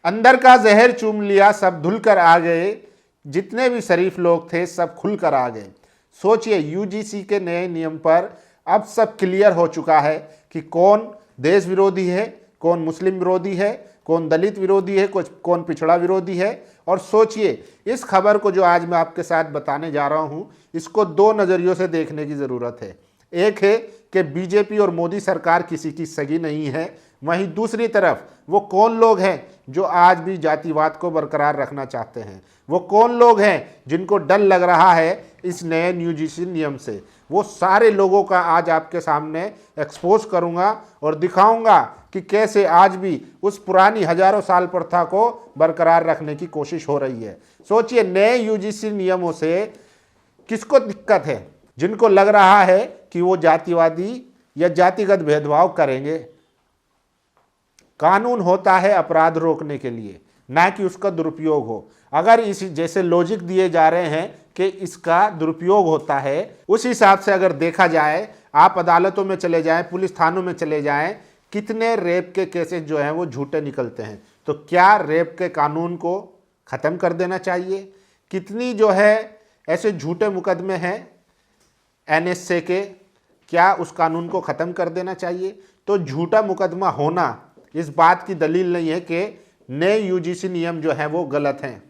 अंदर का जहर चूम लिया, सब धुल कर आ गए, जितने भी शरीफ लोग थे सब खुल कर आ गए। सोचिए, यूजीसी के नए नियम पर अब सब क्लियर हो चुका है कि कौन देश विरोधी है, कौन मुस्लिम विरोधी है, कौन दलित विरोधी है, कौन पिछड़ा विरोधी है। और सोचिए, इस खबर को जो आज मैं आपके साथ बताने जा रहा हूं, इसको दो नज़रियों से देखने की ज़रूरत है। एक है कि बीजेपी और मोदी सरकार किसी की सगी नहीं है, वहीं दूसरी तरफ वो कौन लोग हैं जो आज भी जातिवाद को बरकरार रखना चाहते हैं। वो कौन लोग हैं जिनको डर लग रहा है इस नए यूजीसी नियम से। वो सारे लोगों का आज आपके सामने एक्सपोज करूंगा और दिखाऊंगा कि कैसे आज भी उस पुरानी हजारों साल प्रथा को बरकरार रखने की कोशिश हो रही है। सोचिए, नए यूजीसी नियमों से किसको दिक्कत है? जिनको लग रहा है कि वो जातिवादी या जातिगत भेदभाव करेंगे। कानून होता है अपराध रोकने के लिए, ना कि उसका दुरुपयोग हो। अगर इस जैसे लॉजिक दिए जा रहे हैं कि इसका दुरुपयोग होता है, उस हिसाब से अगर देखा जाए, आप अदालतों में चले जाएं, पुलिस थानों में चले जाएं, कितने रेप के केसेस जो हैं वो झूठे निकलते हैं। तो क्या रेप के कानून को ख़त्म कर देना चाहिए? कितनी जो है ऐसे झूठे मुकदमे हैं एनएसए के, क्या उस कानून को ख़त्म कर देना चाहिए? तो झूठा मुकदमा होना इस बात की दलील नहीं है कि नए यूजीसी नियम जो हैं वो गलत हैं।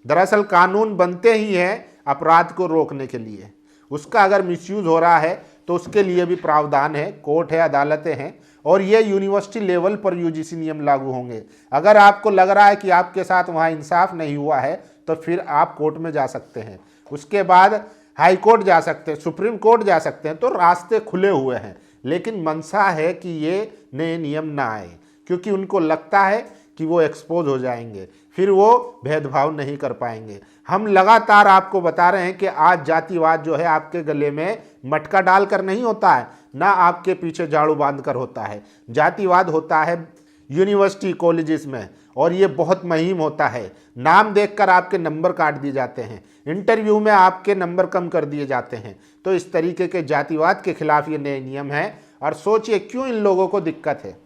दरअसल कानून बनते ही हैं अपराध को रोकने के लिए। उसका अगर मिसयूज हो रहा है तो उसके लिए भी प्रावधान है, कोर्ट है, अदालतें हैं, और ये यूनिवर्सिटी लेवल पर यूजीसी नियम लागू होंगे। अगर आपको लग रहा है कि आपके साथ वहाँ इंसाफ नहीं हुआ है तो फिर आप कोर्ट में जा सकते हैं, उसके बाद हाई कोर्ट जा सकते हैं, सुप्रीम कोर्ट जा सकते हैं। तो रास्ते खुले हुए हैं, लेकिन मंशा है कि ये नए नियम ना आए, क्योंकि उनको लगता है कि वो एक्सपोज हो जाएंगे, फिर वो भेदभाव नहीं कर पाएंगे। हम लगातार आपको बता रहे हैं कि आज जातिवाद जो है आपके गले में मटका डालकर नहीं होता है, ना आपके पीछे झाड़ू बांधकर होता है। जातिवाद होता है यूनिवर्सिटी कॉलेजेस में, और ये बहुत मुहिम होता है। नाम देखकर आपके नंबर काट दिए जाते हैं, इंटरव्यू में आपके नंबर कम कर दिए जाते हैं। तो इस तरीके के जातिवाद के खिलाफ ये नए नियम हैं। और सोचिए क्यों इन लोगों को दिक्कत है।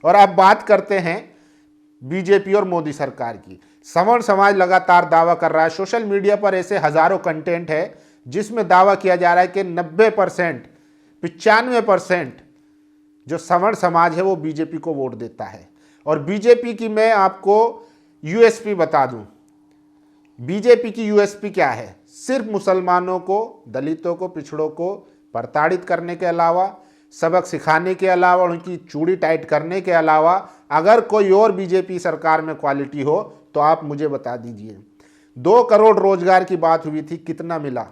और अब बात करते हैं बीजेपी और मोदी सरकार की। सवर्ण समाज लगातार दावा कर रहा है, सोशल मीडिया पर ऐसे हजारों कंटेंट है जिसमें दावा किया जा रहा है कि 90%, 95% जो सवर्ण समाज है वो बीजेपी को वोट देता है। और बीजेपी की मैं आपको यूएसपी बता दूं। बीजेपी की यूएसपी क्या है? सिर्फ मुसलमानों को, दलितों को, पिछड़ों को प्रताड़ित करने के अलावा, सबक सिखाने के अलावा, उनकी चूड़ी टाइट करने के अलावा अगर कोई और बीजेपी सरकार में क्वालिटी हो तो आप मुझे बता दीजिए। 2 करोड़ रोजगार की बात हुई थी, कितना मिला?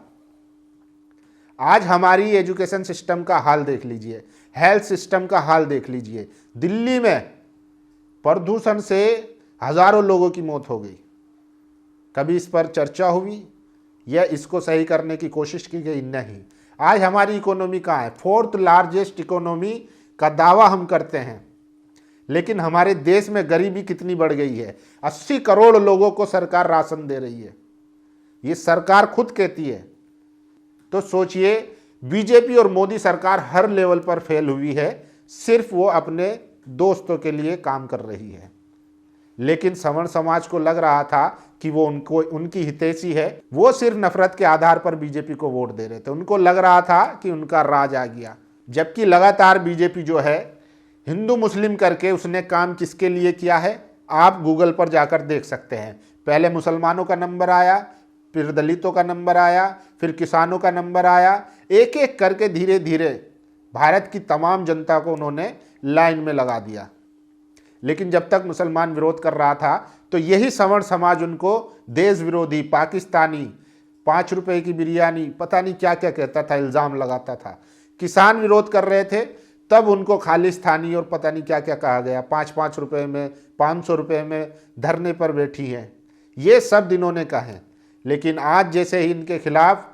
आज हमारी एजुकेशन सिस्टम का हाल देख लीजिए, हेल्थ सिस्टम का हाल देख लीजिए। दिल्ली में प्रदूषण से हजारों लोगों की मौत हो गई। कभी इस पर चर्चा हुई या इसको सही करने की कोशिश की गई? नहीं। आज हमारी इकोनॉमी कहाँ है? 4th लार्जेस्ट इकोनॉमी का दावा हम करते हैं, लेकिन हमारे देश में गरीबी कितनी बढ़ गई है। 80 करोड़ लोगों को सरकार राशन दे रही है, ये सरकार खुद कहती है। तो सोचिए, बीजेपी और मोदी सरकार हर लेवल पर फेल हुई है, सिर्फ वो अपने दोस्तों के लिए काम कर रही है। लेकिन सवर्ण समाज को लग रहा था कि वो उनकी हितैषी है, वो सिर्फ नफरत के आधार पर बीजेपी को वोट दे रहे थे। उनको लग रहा था कि उनका राज आ गया। जबकि लगातार बीजेपी जो है हिंदू मुस्लिम करके उसने काम किसके लिए किया है आप गूगल पर जाकर देख सकते हैं। पहले मुसलमानों का नंबर आया, फिर दलितों का नंबर आया, फिर किसानों का नंबर आया। एक एक करके धीरे धीरे भारत की तमाम जनता को उन्होंने लाइन में लगा दिया। लेकिन जब तक मुसलमान विरोध कर रहा था तो यही सवर्ण समाज उनको देश विरोधी, पाकिस्तानी, 5 रुपए की बिरयानी, पता नहीं क्या क्या कहता था, इल्ज़ाम लगाता था। किसान विरोध कर रहे थे तब उनको खालिस्तानी और पता नहीं क्या क्या कहा गया। 5-5 रुपए में, 500 रुपए में धरने पर बैठी हैं, ये सब इन्होंने कहे। लेकिन आज जैसे ही इनके खिलाफ,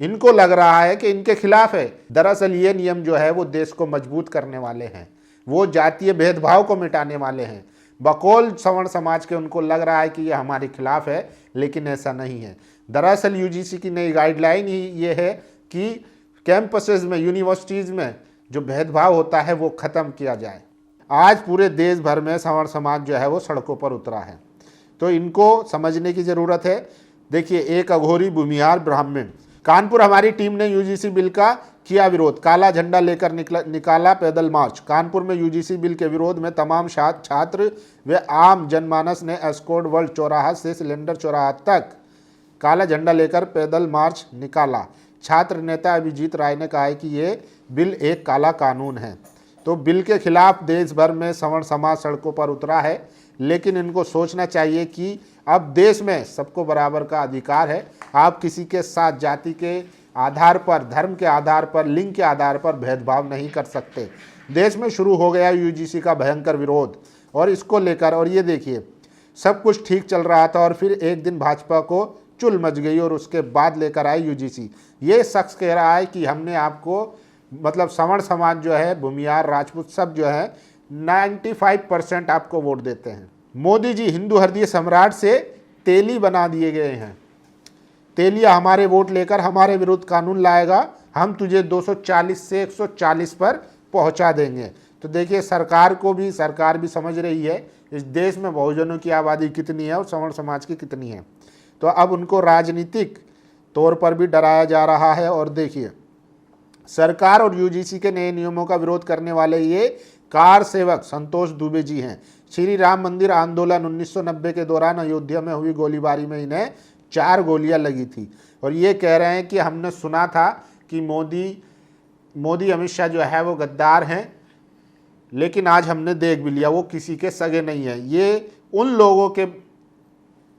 इनको लग रहा है कि इनके खिलाफ है, दरअसल ये नियम जो है वो देश को मजबूत करने वाले हैं, वो जातीय भेदभाव को मिटाने वाले हैं। बकौल सवर्ण समाज के उनको लग रहा है कि ये हमारे खिलाफ है, लेकिन ऐसा नहीं है। दरअसल यूजीसी की नई गाइडलाइन ही ये है कि कैंपसेस में, यूनिवर्सिटीज़ में जो भेदभाव होता है वो ख़त्म किया जाए। आज पूरे देश भर में सवर्ण समाज जो है वो सड़कों पर उतरा है, तो इनको समझने की ज़रूरत है। देखिए, एक अघोरी भूमिहार ब्राह्मण। कानपुर हमारी टीम ने यूजीसी बिल का किया विरोध, काला झंडा लेकर निकाला पैदल मार्च। कानपुर में यूजीसी बिल के विरोध में तमाम छात्र व आम जनमानस ने एस्कॉर्ट वर्ल्ड चौराहा से सिलेंडर चौराहा तक काला झंडा लेकर पैदल मार्च निकाला। छात्र नेता अभिजीत राय ने कहा है कि ये बिल एक काला कानून है। तो बिल के खिलाफ देश भर में सवर्ण समाज सड़कों पर उतरा है, लेकिन इनको सोचना चाहिए कि अब देश में सबको बराबर का अधिकार है। आप किसी के साथ जाति के आधार पर, धर्म के आधार पर, लिंग के आधार पर भेदभाव नहीं कर सकते। देश में शुरू हो गया यूजीसी का भयंकर विरोध और इसको लेकर, और ये देखिए सब कुछ ठीक चल रहा था और फिर एक दिन भाजपा को चुल मच गई और उसके बाद लेकर आई यूजीसी। ये शख्स कह रहा है कि हमने आपको, मतलब सवर्ण समाज जो है, भूमिहार, राजपूत सब जो है 95% आपको वोट देते हैं। मोदी जी हिंदू हृदय सम्राट से तेली बना दिए गए हैं। तेलिया हमारे वोट लेकर हमारे विरुद्ध कानून लाएगा, हम तुझे 240 से 140 पर पहुंचा देंगे। तो देखिए, सरकार भी समझ रही है इस देश में बहुजनों की आबादी कितनी है और सवर्ण समाज की कितनी है। तो अब उनको राजनीतिक तौर पर भी डराया जा रहा है। और देखिए, सरकार और यूजीसी के नए नियमों का विरोध करने वाले ये कार सेवक संतोष दुबे जी हैं। श्री राम मंदिर आंदोलन 1990 के दौरान अयोध्या में हुई गोलीबारी में इन्हें 4 गोलियां लगी थी और ये कह रहे हैं कि हमने सुना था कि मोदी अमित शाह जो है वो गद्दार हैं, लेकिन आज हमने देख भी लिया वो किसी के सगे नहीं है। ये उन लोगों के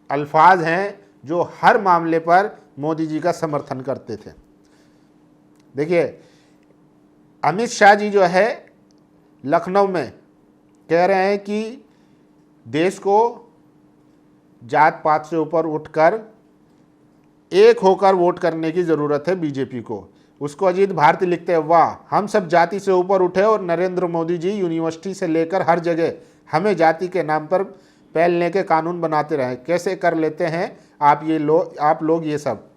अल्फाज हैं जो हर मामले पर मोदी जी का समर्थन करते थे। देखिए, अमित शाह जी जो है लखनऊ में कह रहे हैं कि देश को जात पात से ऊपर उठकर एक होकर वोट करने की ज़रूरत है बीजेपी को। उसको अजीत भारती लिखते हैं, वाह, हम सब जाति से ऊपर उठे और नरेंद्र मोदी जी यूनिवर्सिटी से लेकर हर जगह हमें जाति के नाम पर पहलने के कानून बनाते रहे। कैसे कर लेते हैं आप लोग ये सब।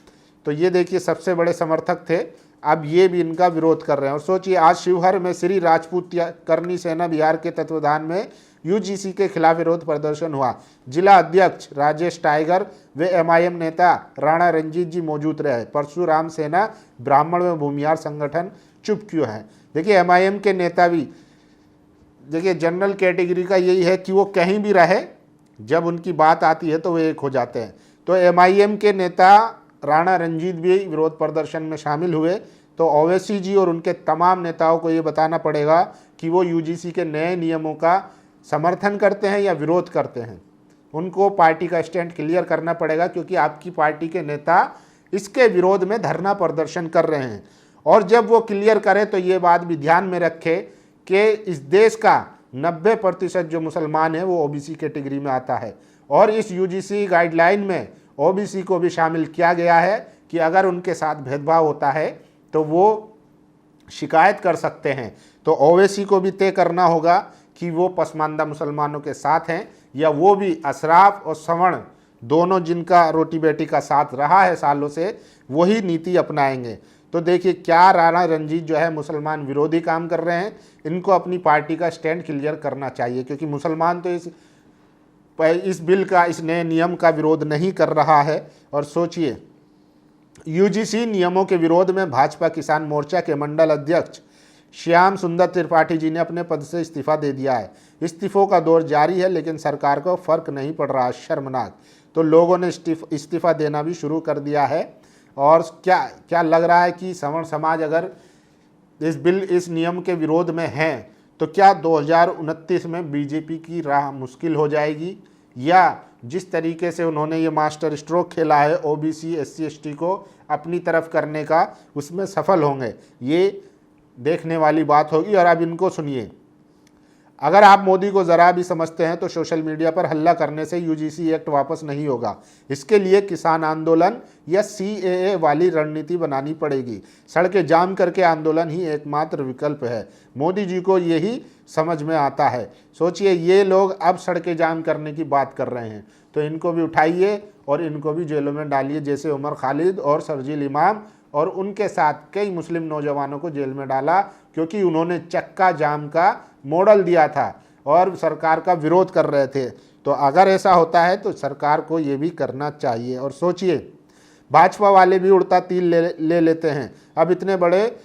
तो ये देखिए, सबसे बड़े समर्थक थे, अब ये भी इनका विरोध कर रहे हैं। और सोचिए, आज शिवहर में श्री राजपूत करनी सेना बिहार के तत्वाधान में यूजीसी के खिलाफ विरोध प्रदर्शन हुआ। जिला अध्यक्ष राजेश टाइगर व एमआईएम नेता राणा रंजीत जी मौजूद रहे। परशुराम सेना ब्राह्मण व भूमिहार संगठन चुप क्यों है। देखिए, एमआईएम के नेता भी, देखिए जनरल कैटेगरी का यही है कि वो कहीं भी रहे, जब उनकी बात आती है तो वो एक हो जाते हैं। तो एमआईएम के नेता राणा रंजीत भी विरोध प्रदर्शन में शामिल हुए। तो ओवैसी जी और उनके तमाम नेताओं को ये बताना पड़ेगा कि वो यूजीसी के नए नियमों का समर्थन करते हैं या विरोध करते हैं। उनको पार्टी का स्टैंड क्लियर करना पड़ेगा, क्योंकि आपकी पार्टी के नेता इसके विरोध में धरना प्रदर्शन कर रहे हैं। और जब वो क्लियर करें तो ये बात भी ध्यान में रखे कि इस देश का 90% जो मुसलमान है वो ओबीसी कैटेगरी में आता है और इस यूजीसी गाइडलाइन में ओबीसी को भी शामिल किया गया है कि अगर उनके साथ भेदभाव होता है तो वो शिकायत कर सकते हैं। तो ओवैसी को भी तय करना होगा कि वो पसमानदा मुसलमानों के साथ हैं या वो भी अशराफ और सवर्ण दोनों जिनका रोटी बेटी का साथ रहा है सालों से, वही नीति अपनाएंगे। तो देखिए, क्या राणा रंजीत जो है मुसलमान विरोधी काम कर रहे हैं। इनको अपनी पार्टी का स्टैंड क्लियर करना चाहिए, क्योंकि मुसलमान तो इस बिल का, इस नए नियम का विरोध नहीं कर रहा है। और सोचिए, यूजीसी नियमों के विरोध में भाजपा किसान मोर्चा के मंडल अध्यक्ष श्याम सुंदर त्रिपाठी जी ने अपने पद से इस्तीफा दे दिया है। इस्तीफों का दौर जारी है, लेकिन सरकार को फर्क नहीं पड़ रहा, शर्मनाक। तो लोगों ने इस्तीफा देना भी शुरू कर दिया है। और क्या लग रहा है कि सवर्ण समाज अगर इस नियम के विरोध में है तो क्या 2029 में बीजेपी की राह मुश्किल हो जाएगी, या जिस तरीके से उन्होंने ये मास्टर स्ट्रोक खेला है ओबीसी एससी एसटी को अपनी तरफ करने का, उसमें सफल होंगे, ये देखने वाली बात होगी। और अब इनको सुनिए, अगर आप मोदी को ज़रा भी समझते हैं तो सोशल मीडिया पर हल्ला करने से यूजीसी एक्ट वापस नहीं होगा। इसके लिए किसान आंदोलन या सीएए वाली रणनीति बनानी पड़ेगी। सड़कें जाम करके आंदोलन ही एकमात्र विकल्प है। मोदी जी को यही समझ में आता है। सोचिए, ये लोग अब सड़कें जाम करने की बात कर रहे हैं, तो इनको भी उठाइए और इनको भी जेलों में डालिए, जैसे उमर खालिद और शर्जील इमाम और उनके साथ कई मुस्लिम नौजवानों को जेल में डाला, क्योंकि उन्होंने चक्का जाम का मॉडल दिया था और सरकार का विरोध कर रहे थे। तो अगर ऐसा होता है तो सरकार को ये भी करना चाहिए। और सोचिए, भाजपा वाले भी उड़ता तीर ले लेते हैं, अब इतने बड़े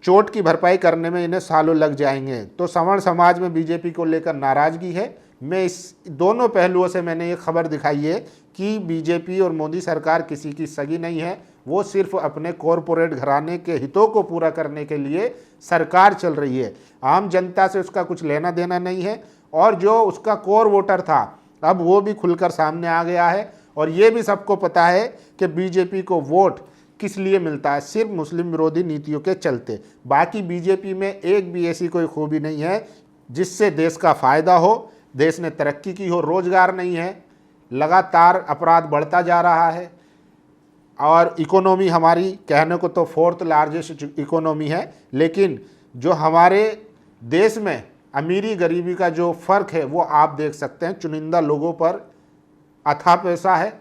चोट की भरपाई करने में इन्हें सालों लग जाएंगे। तो सवर्ण समाज में बीजेपी को लेकर नाराज़गी है। मैं इस दोनों पहलुओं से मैंने ये खबर दिखाई है कि बीजेपी और मोदी सरकार किसी की सगी नहीं है, वो सिर्फ अपने कॉरपोरेट घराने के हितों को पूरा करने के लिए सरकार चल रही है। आम जनता से उसका कुछ लेना देना नहीं है। और जो उसका कोर वोटर था, अब वो भी खुलकर सामने आ गया है। और ये भी सबको पता है कि बीजेपी को वोट किस लिए मिलता है, सिर्फ मुस्लिम विरोधी नीतियों के चलते। बाकी बीजेपी में एक भी ऐसी कोई खूबी नहीं है जिससे देश का फ़ायदा हो, देश ने तरक्की की हो। रोज़गार नहीं है, लगातार अपराध बढ़ता जा रहा है और इकोनॉमी हमारी कहने को तो 4th लार्जेस्ट इकोनॉमी है, लेकिन जो हमारे देश में अमीरी गरीबी का जो फ़र्क है वो आप देख सकते हैं। चुनिंदा लोगों पर अथाह पैसा है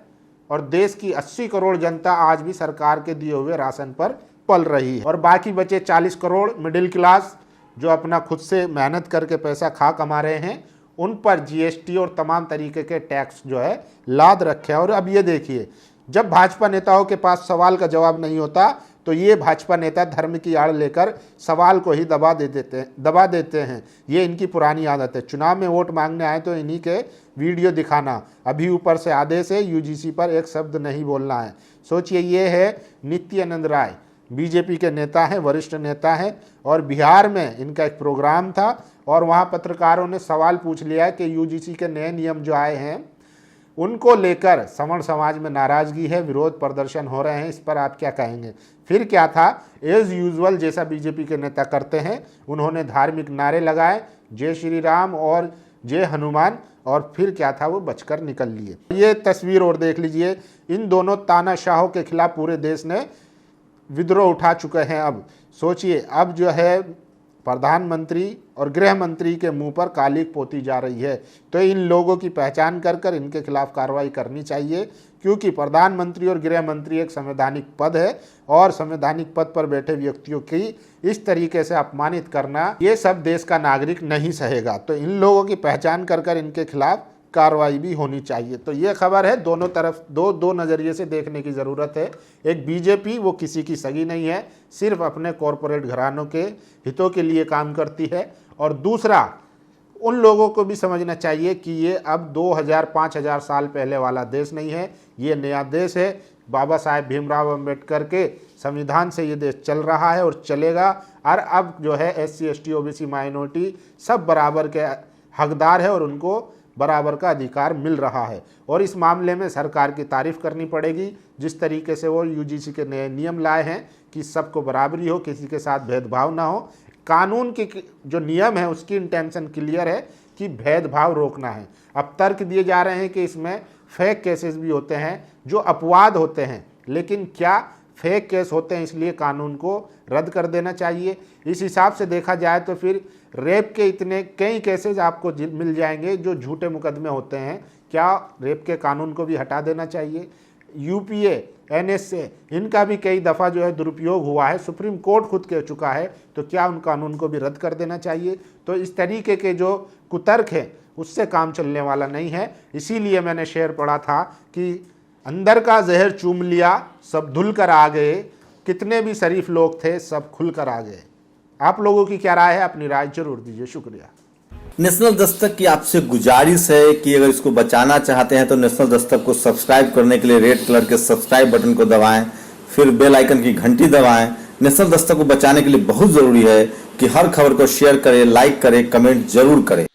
और देश की 80 करोड़ जनता आज भी सरकार के दिए हुए राशन पर पल रही है। और बाकी बचे 40 करोड़ मिडिल क्लास जो अपना खुद से मेहनत करके पैसा खा कमा रहे हैं, उन पर जीएसटी और तमाम तरीके के टैक्स जो है लाद रखे हैं। और अब ये देखिए, जब भाजपा नेताओं के पास सवाल का जवाब नहीं होता तो ये भाजपा नेता धर्म की आड़ लेकर सवाल को ही दबा देते हैं। ये इनकी पुरानी आदत है। चुनाव में वोट मांगने आए तो इन्हीं के वीडियो दिखाना, अभी ऊपर से आदेश है यूजीसी पर एक शब्द नहीं बोलना है। सोचिए, ये है नित्यानंद राय, बीजेपी के नेता हैं, वरिष्ठ नेता हैं। और बिहार में इनका एक प्रोग्राम था और वहाँ पत्रकारों ने सवाल पूछ लिया कि यूजीसी के नए नियम जो आए हैं उनको लेकर सवर्ण समाज में नाराज़गी है, विरोध प्रदर्शन हो रहे हैं, इस पर आप क्या कहेंगे। फिर क्या था, एज यूजुअल जैसा बीजेपी के नेता करते हैं, उन्होंने धार्मिक नारे लगाए, जय श्री राम और जय हनुमान, और फिर क्या था, वो बचकर निकल लिए। ये तस्वीर और देख लीजिए, इन दोनों तानाशाहों के खिलाफ पूरे देश ने विद्रोह उठा चुके हैं। अब सोचिए, अब जो है प्रधानमंत्री और गृह मंत्री के मुंह पर कालिक पोती जा रही है। तो इन लोगों की पहचान कर इनके खिलाफ कार्रवाई करनी चाहिए, क्योंकि प्रधानमंत्री और गृह मंत्री एक संवैधानिक पद है और संवैधानिक पद पर बैठे व्यक्तियों की इस तरीके से अपमानित करना, ये सब देश का नागरिक नहीं सहेगा। तो इन लोगों की पहचान कर इनके खिलाफ कार्रवाई भी होनी चाहिए। तो ये खबर है, दोनों तरफ दो नज़रिए से देखने की ज़रूरत है। एक बीजेपी, वो किसी की सगी नहीं है, सिर्फ अपने कॉरपोरेट घरानों के हितों के लिए काम करती है। और दूसरा, उन लोगों को भी समझना चाहिए कि ये अब 2000-5000 साल पहले वाला देश नहीं है, ये नया देश है। बाबा साहेब भीमराव अम्बेडकर के संविधान से ये देश चल रहा है और चलेगा। और अब जो है SC ST OBC माइनॉरिटी सब बराबर के हकदार है और उनको बराबर का अधिकार मिल रहा है। और इस मामले में सरकार की तारीफ़ करनी पड़ेगी, जिस तरीके से वो यूजीसी के नए नियम लाए हैं कि सबको बराबरी हो, किसी के साथ भेदभाव ना हो। कानून की जो नियम है उसकी इंटेंशन क्लियर है कि भेदभाव रोकना है। अब तर्क दिए जा रहे हैं कि इसमें फेक केसेस भी होते हैं, जो अपवाद होते हैं, लेकिन क्या फेक केस होते हैं इसलिए कानून को रद्द कर देना चाहिए। इस हिसाब से देखा जाए तो फिर रेप के इतने कई केसेस आपको मिल जाएंगे जो झूठे मुकदमे होते हैं। क्या रेप के कानून को भी हटा देना चाहिए। UPA NSA इनका भी कई दफ़ा जो है दुरुपयोग हुआ है, सुप्रीम कोर्ट खुद कह चुका है, तो क्या उन कानून को भी रद्द कर देना चाहिए। तो इस तरीके के जो कुतर्क है उससे काम चलने वाला नहीं है। इसीलिए मैंने शेर पढ़ा था कि अंदर का जहर चूम लिया, सब धुल कर आ गए, कितने भी शरीफ लोग थे सब खुल कर आ गए। आप लोगों की क्या राय है, अपनी राय जरूर दीजिए। शुक्रिया। नेशनल दस्तक की आपसे गुजारिश है कि अगर इसको बचाना चाहते हैं तो नेशनल दस्तक को सब्सक्राइब करने के लिए रेड कलर के सब्सक्राइब बटन को दबाएं, फिर बेल आइकन की घंटी दबाएं। नेशनल दस्तक को बचाने के लिए बहुत जरूरी है कि हर खबर को शेयर करें, लाइक करें, कमेंट जरूर करें।